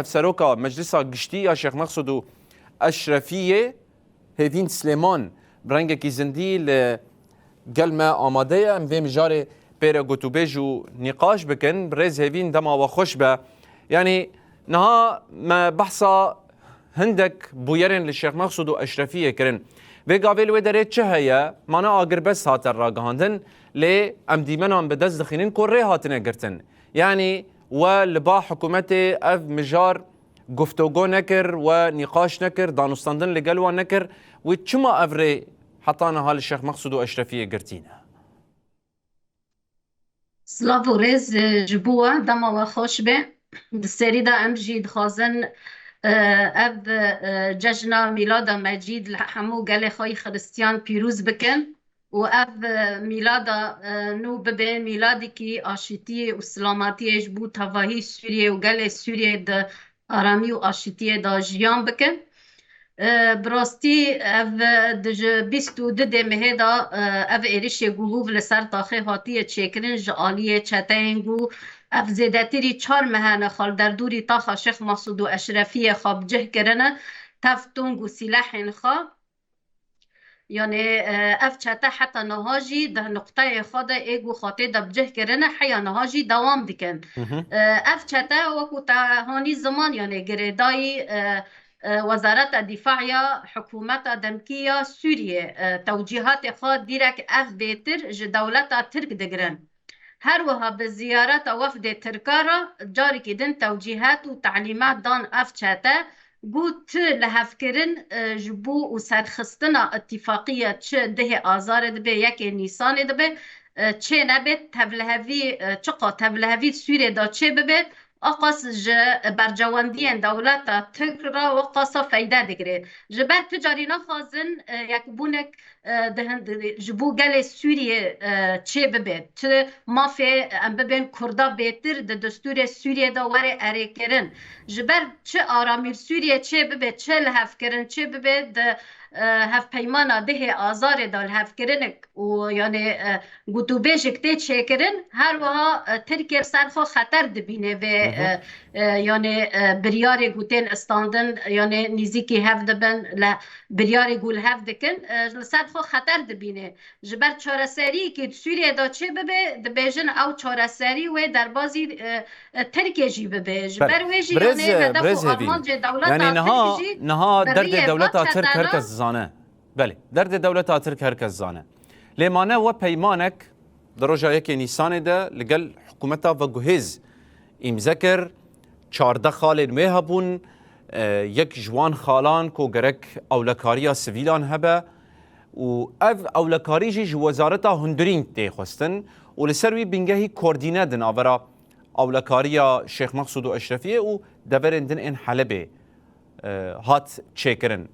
سروکا مجلس گشتی یا شیخ مقصود و اشرفیه هیوین سلیمان برنگ کی زندی لگل ما آماده ام ویم جاره پیره گوتوبیج و نقاش بکن برز هیوین دما و خوش به یعنی نها ما بحثا هندك بويرن للشيخ مقصود واشرفيه كرن في قابل ودري تشهيا مانا اگر بس هاتر راغاندن لي ام ديمنان بدز دخينين كوري هاتنا قرتن يعني ولبا حكومتي اف مجار گفتگو نكر ونقاش نكر دانستاندن لقلوا نكر وچما افري حطانا هال الشيخ مقصود واشرفيه قرتينا سلاف و رز جبوه دما و خوش به سری دا ام جید خازن اب جشن میلاد مجید لحمو گل خوی خریستیان پیروز بکن و اب میلاد نو ببه میلادی که آشتی و سلامتیش بود تواهی سوریه و گل سوریه دا آرامی و آشتی دا جیان بکن براستی اف دج بیستو ده مهدا اف ایریش گلوف لسر تاخه هاتیه چکرین جالیه چتنگو اف زیدتری 4 مهانه خال در دوری تاخه شیخ مقصود و اشرفیه خواب جه کرنه تفتونگ و سلاح خواب يعني أفشتا حتى نهاجي ده نقطة خاضة إيجو خاطي ده بجه كرنا حيا نهاجي دوام دكن أفشتا وكتا هاني زمان يعني جريداي وزارة الدفاع حكومة دمكية سوريا توجيهات خاض ديرك أف بيتر جدولة ترك دقرن هر وها بزيارة وفد تركارا جاري كدن توجيهات وتعليمات دان أفشتا قوت لهفكرن جبو و سرخستنا اتفاقية چه ده آزار دبه يكي نيسان دبه چه نبت تبلهوي چقا تبلهوي سوري دا چه ببت اقاس برجواندين دولتا تكرا وقاسا فايدة دگره جبر تجارينا خازن يكبونك جبو گل سوريا چه ببت ما في ام ببين كردا بيتر ده دستور سوريا دا وره اره کرن جبر چه آرامير سوريا چه ببت چه لحف کرن چه ببت هف پیمانا ده آزار دال هف کرنک و یعنی گوتو بیشک تی چه کرن هر وها ترکیه سرخو خطر دبینه و یعنی بریاری گوتین استاندن یعنی نیزیکی هف دبن بریاری گول هف دکن سرخو خطر دبینه جبر چارسری که سوریه دا چه ببه دبیجن او چارسری و در بازی ترکیه جی ببه جبر ویجی یعنی هدف و آرمان جه دولت يعني نها درد دولت ترك هركز زانه بله درد دولت ترك هركز زانه لمانه و پیمانك دروجه یک نیسان ده لگل حکومتا و گهز امذكر 14 خال مهبون یک جوان خالان کو گرک اولکاریا سویلان هبه و اولکاری جی وزارتا هندرین تی خواستن و لسروی بنگهی کوردینه دن آورا اولکاریا شیخ مقصود و اشرفیه و دورندن این حلبه هات چیکرن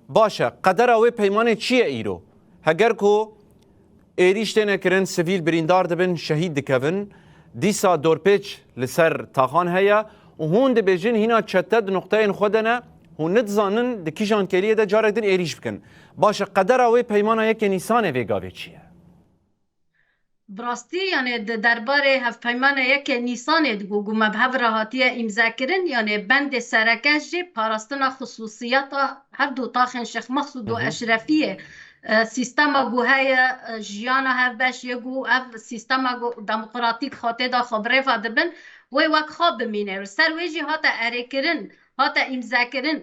باشه قدر اوی پیمانه چیه ایرو هگر کو ایریشته نکرن سویل بریندار دبن شهید دکون دیسا دورپیچ لسر تاخان هیا و هون دبیجن هینا چتد نقطه این خودنه هون ندزانن دکیجان کلیه ده جارک دن ایریش بکن باشه قدر اوی پیمانه یک نیسانه ویگاوی چیه براستی یعنی درباره هفت پیمان یک نیسان دگو مبهب راحتی امضا کردن یعنی بند سرکش پاراستنا خصوصیات هر دو تاخن شیخ مقصود و اشرفیه سیستم گوهای جیانا هف بش یگو اف سیستم دموکراتیک خاطه دا خبره فادبن و وقت خواب بمینه سر ویجی هاتا اره کرن هاتا امضا کرن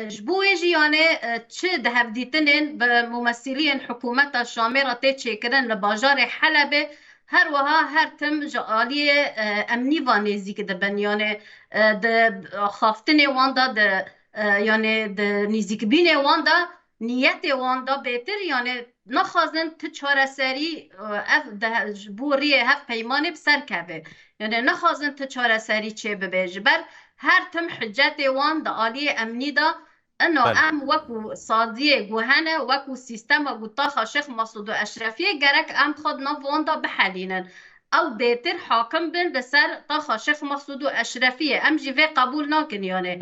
جبويجي يعني تشي دهب ديتنين بممثلين حكومة الشامرة تيتشي كرن لباجار حلبة هر وها هر تم جالية أمني وانيزي كده بن يعني ده خافتني واندا ده يعني ده نيزيك بيني واندا نيتي واندا بيتر يعني نخازن تشارة سري اف ده جبوري هف پیمانه بسر كبه يعني نخازن تشارة سري چه ببجبر هر تم حجت وان دا آلیه امنی دا انه ام وکو صادیه گوهنه وکو سیستم و گوتاخا شیخ مقصود و اشرفیه گرک ام خود نوان دا بحلینن او دیتر حاکم بن بسر طاخا شیخ مقصود و اشرفیه ام جیوه قبول ناکن یعنی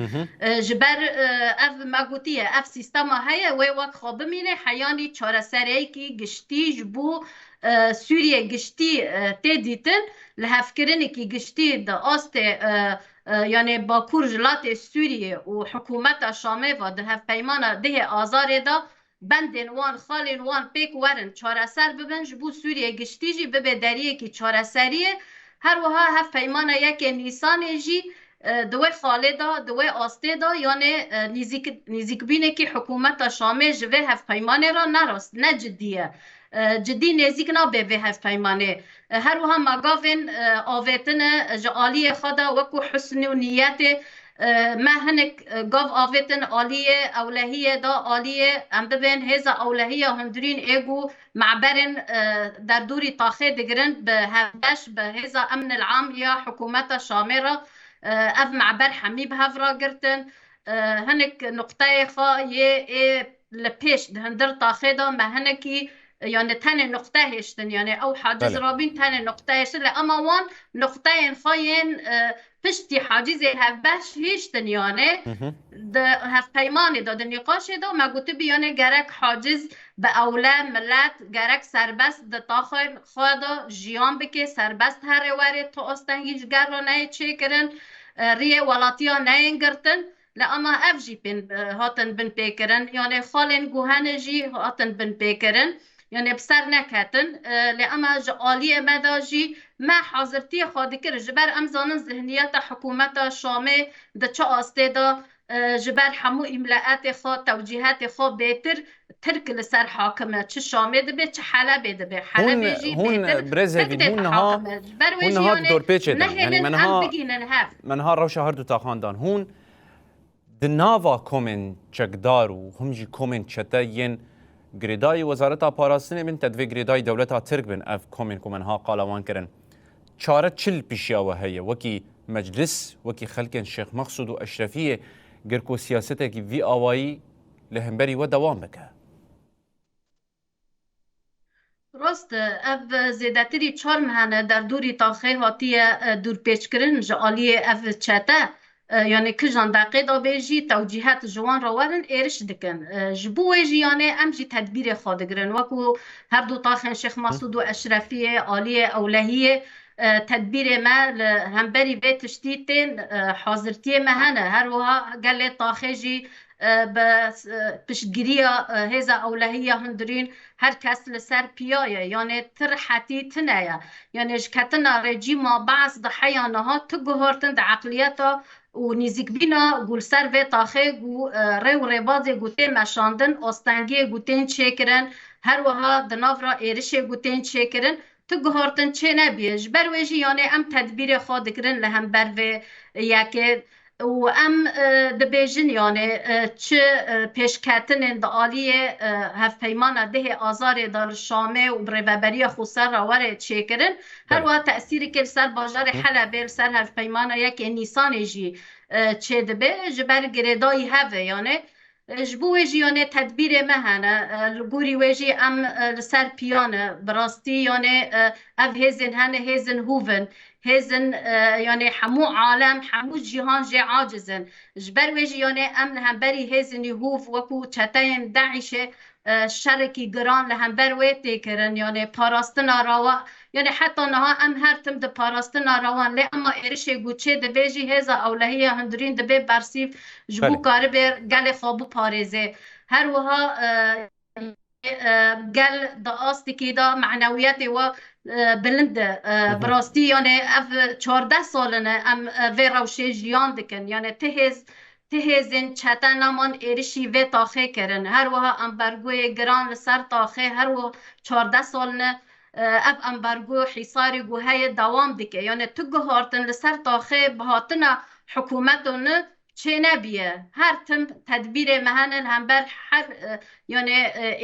جبر اف مگوتیه اف سیستم هیا و وک خواب مینه حیانی چاره سریعی که گشتی جبو سوریه گشتی تی دیتن لحفکرنی که گشتی دا آست یعنی باکور جلات سوریه و حکومت شامه و ده هف پیمانا ده آزاره دا بندن وان خالن وان پیک ورن چاره سر ببن جبو سوریه گشتی جی ببه دریه کی چاره سریه هر وها هف پیمانا یک نیسان جی دوی خاله دا دوی آسته دا یعنی نزیک بینه که حکومت شامه جوه هف پیمانه را نراست نه جدیه جدی نزیک نابه به هف پیمانه هر وها مگاوین آویتن جعالی خدا وکو حسن و نیت ما هنک گاو آویتن آلیه اولهیه دا آلیه ام ببین هزا اولهیه هندرین ایگو معبرن در دوری تاخه دگرن به هفدش به هزا امن العام یا حکومت شامره اف معبر حمیب هفرا گرتن هنک نقطه خوا یه لپیش هندر تاخه دا ما هنکی يعني تاني نقطة هشتن يعني أو حاجز رابين تاني نقطة هشتن أما وان نقطة خاين پشتی حاجز هفبش هشتن يعني ده هف پیمانی دا ده نقاش دا ما گوته بیانه گرک حاجز به اوله ملت گرک سربست ده تاخر خوادا جیان بکه سربست هر واره تا استنگیج گر را نه چه کرن ریه ولاتیا نه گرتن لأما اف جی بن هاتن بن پیکرن يعني خالن گوهن جی هاتن بن پیکرن يعني بسر نكاتن لأما جعالية مداجي ما حاضرتي خادكر جبر أمزان ذهنيات حكومة شامي دا چا آستيدا جبر حمو إملاءات خا توجيهات خا بيتر ترك لسر حاكمة چه شامي دبي چه حلبة دبي حلبة جي بيتر برزهبين هون دور بيچه يعني منها روشا هردو تاخاندان هون دناوا کومن چکدار و همجی کومن چتا ین گریدای وزارت پاراستن من تدوی گریدای دولت ترک بن اف کومن ها قالوان کرن چاره چل پیشیا و هیه وکی مجلس وکی خلکن شیخ مقصود و اشرفیه گرکو سیاسته کی وی آوایی لهمبری و دوام بکه راست اف زیادتری چهار مهنه در دوری تاخه هاتیه دور پیچ کرن جعالی اف چتا يعني كجان دقيقة بيجي توجيهات جوان روارن إيرش دكن جبوه جي يعني أمجي تدبير خادقرن وكو هردو طاخن شيخ مسعود وأشرفية آلية أولهية تدبير ما همبري بيت تشتيتين حاضرتي مهنة هروها قال طاخي جي پشتگیری هزا اولهیه هندرین هر کس لسر پیایه یعنی ترحتی تنایه یعنی جکتنا رجیما بعض ضحیانها تگهارتن ده عقلیتا و نزیک بینا گول سر و تاخه گو ری و ریبازی گوته مشاندن استنگی گوتین چکرن هر وها دنافرا ایرشه گوتین چکرن تگهارتن چه نبیش برویجی یعنی ام تدبیر خود کرن لهم برو یکی و ام دبیجن یعنی چه پیشکتن دا آلیه هف پیمانا ده آزار دار شامه و بریوبری خسر را وره چه کرن هر وقت تأثیری که سر باجار حلبه سر هف پیمانا یک نیسان جی چه دبه جبر گردایی هفه یعنی جبوه جی یعنی تدبیر مهنه لگوری ویجی ام سر پیانه براستی یعنی اف هزن هنه هزن هوون هزن يعني حمو عالم حمو جهان جي عاجزن جبر ويجي يعني امن همبري هزن يهوف وكو چتين داعش شركي جران لهمبر ويتي كرن يعني باراستنا روا يعني حتى نها ام هر تم د باراستنا روان لا اما ارشي گوچه د بيجي هزا اولهيه هندرين د بي برسيف جبو كاربر گل خوابو پاريزه هر وها قال دا آستی دا معنویت و بلند براستی یعنی اف 14 سالنه ام وی روشه جیان دکن یعنی تهزین چتا نمان ایرشی و تاخه کرن هر وها امبرگوی گران لسر تاخه هر و 14 سالنه اف امبرگو حصاری گوهای دوام دکه یعنی تو گهارتن لسر تاخه بهاتنا حکومتون چه نبیه هر تم تدبیر مهنن هم بر هر یعنی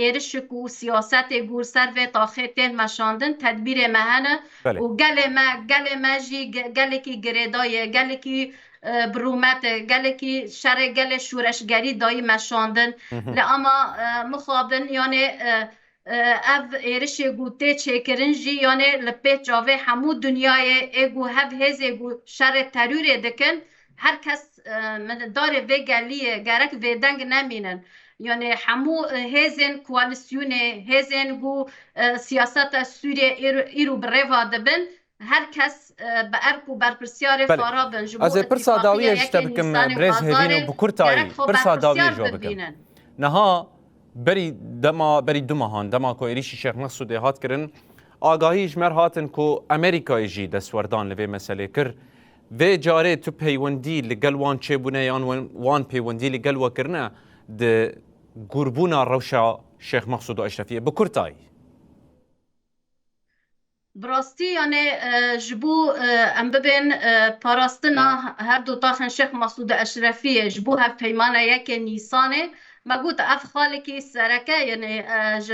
ایرشک و سیاست گور سر و تاخیتین مشاندن تدبیر مهنه و گل ما جی گل کی گریدای گل کی برومت گل کی شر گل شورشگری دای مشاندن اما مخابن یعنی اف ایرش گوته چکرن جی یعنی لپه جاوه همو دنیای ایگو هف هز ایگو شر ترور دکن هر کس من داره و گلیه گرک و دنگ نمینن یعنی همو هزن کوالسیون هزن گو سیاست سوریه ایرو بروا دبن هر کس بأرك و برپرسیار بله فارابن جبو از پرسا داویه اتفاقیه جتا یکی بکم نیسان و برز هیوین و آزار بکرتایی گرک خو پرسا داویه برپرسیار جو بکم ببینن نها بری دو ماهان دما کو ایریشی شیخ مسعود هات کرن آگاهیش مر هاتن کو امریکای جی دستوردان لوی مسئله کر و جاره تو پیوندی لگل وان چه بونه یان وان پیوندی لگل وکرنه ده گربونا روشا شیخ مسعود اشرفیه بکرتایی براستی یعنی جبو ام ببین پاراستنا هر دو تاخن شیخ مسعود اشرفی جبو هف پیمانه یک نیسانه مگوت اف خالکی سرکه یعنی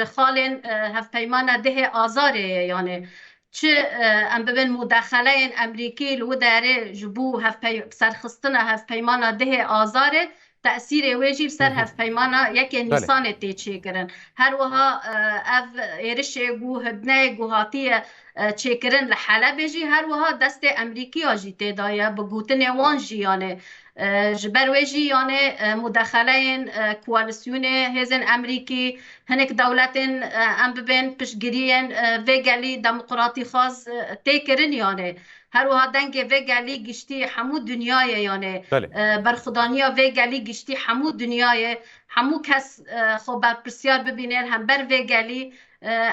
خالن هف پیمانه ده آزاره یعنی چه ام ببین مداخله امریکی لو داره جبو سرخستنا هف پیمانه ده آزاره تأثیر ویجی سر هف پیمانه یک نیسان تیچی کرن هر وها اف ایرشه گو هدنه گو هاتیه چیکرن لحاله بیجی هر وها دست امریکی آجی تدایا بگوتن وان جی یعنی جبروی جی یعنی مداخله کوالسیون هزن امریکی هنک دولت ام ببین پشگیرین وگلی دموقراطی خاص تیکرن یعنی هر وها دنگ وگلی گشتی همو دنیای یعنی برخدانیا وگلی گشتی همو دنیای همو کس خو برپرسیار ببینن هم بر وگلی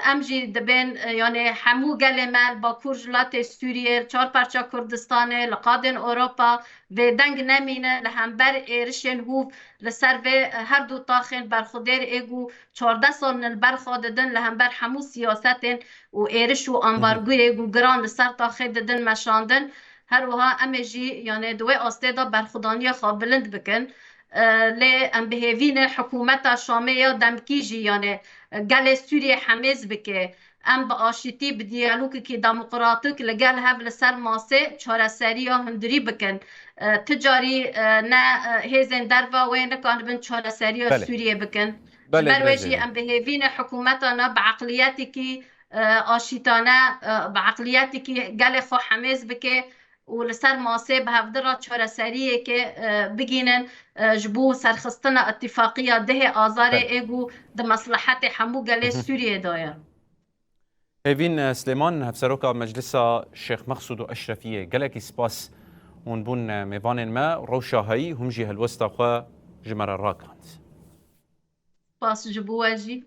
امجی دبن یعنی همو گل مال با کورجلات سوریه چهار پرچا کردستانه لقادن اوروپا و دنگ نمینه لهمبر ایرشن هوف لسر و هر دو تاخن برخودر ایگو 14 سال نل برخوددن لهمبر همو سیاستن و ایرش و امبارگو ایگو گران لسر تاخن ددن مشاندن هر وها امجی یعنی دوی آستیدا برخودانی خواب بلند بکن لی ام بهوین حکومت شامیه دمکیجی یعنی گل سوریه حمیز بکه ام با آشتی به دیالوگی که دموقراطیک لگل هف لسر ماسه چاره سری یا هندری بکن تجاری نه هیزن دروا و نکان بن چاره سری یا سوریه بکن مروجی ام بهوین حکومتانا بعقلیتی که آشتانه بعقلیتی که گل خو حمیز بکه و لسر ماسه به هفدرا چهار سریه که بگینن جبو سرخستنا اتفاقیه ده آزار ایگو ده مصلحت همو گله سوریه دایر هیوین سلیمان هفسروکا مجلس شیخ مسعود اشرفیه گلکی سپاس اون بون میوان ما روشاهایی هم جی هلوستا خوا جمرا راکاند سپاس جبو واجی